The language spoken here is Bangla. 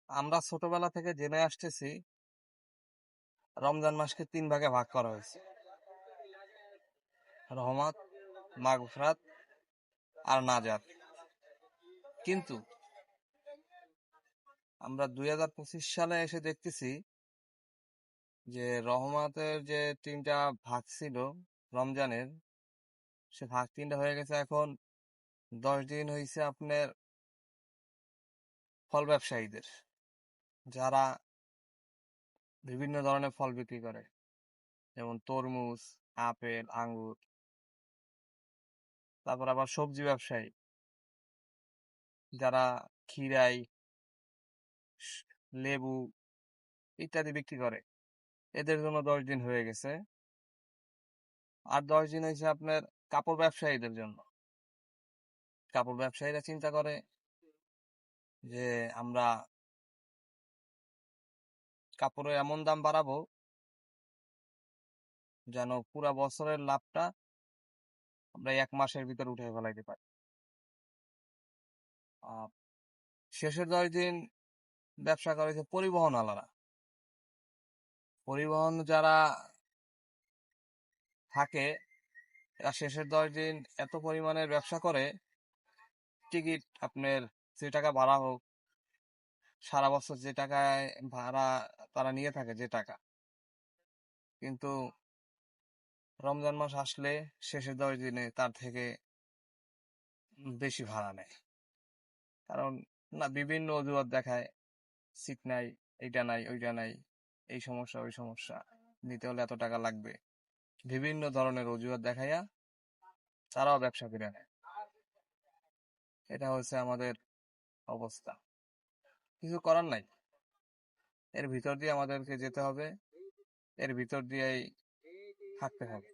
আমরা ছোটবেলা থেকে জেনে আসতেছি রমজান মাসকে 3 ভাগে ভাগ করা হয়েছে: রহমত, মাগফিরাত আর নাজাত। কিন্তু আমরা 2025 সালে এসে দেখতেছি যে রহমতের যে 3টা ভাগ ছিল রমজানের, সে ভাগ 3টা হয়ে গেছে। এখন 10 দিন হয়েছে আপনার ফল ব্যবসায়ীদের, যারা বিভিন্ন ধরনের ফল বিক্রি করে, যেমন তরমুজ, আপেল, আঙ্গুর। তারপর আবার সবজি ব্যবসায়ী, যারা খিরাই, লেবু ইত্যাদি বিক্রি করে, এদের জন্য 10 দিন হয়ে গেছে। আর 10 দিন হয়েছে আপনার কাপড় ব্যবসায়ীদের জন্য। কাপড় ব্যবসায়ীরা চিন্তা করে যে আমরা কাপড়ের এমন দাম বাড়াবো যেন পুরা বছরের লাভটা আমরা 1 মাসের ভিতর উঠে ফেলাইতে পারি। আহ, শেষের 10 দিন ব্যবসা করেছে পরিবহন আলারা। পরিবহন যারা থাকে, এরা শেষের 10 দিন এত পরিমাণের ব্যবসা করে, টিকিট আপনার যে টাকা ভাড়া হোক, সারা বছর যে টাকায় ভাড়া তারা নিয়ে থাকে, যে টাকা, কিন্তু রমজান মাস আসলে শেষের 10 দিনে তার থেকে বেশি ভাড়া নেয়। কারণ না, বিভিন্ন অজুহাত দেখায়, সিট নাই, এইটা নাই, ওইটা নাই, এই সমস্যা, ওই সমস্যা, নিতে হলে এত টাকা লাগবে, বিভিন্ন ধরনের অজুহাত দেখাইয়া তারাও ব্যবসা করে নেয়। এটা হচ্ছে আমাদের অবস্থা। কিছু করার নাই, এর ভিতর দিয়ে আমাদেরকে যেতে হবে, এর ভিতর দিয়েই থাকতে হবে।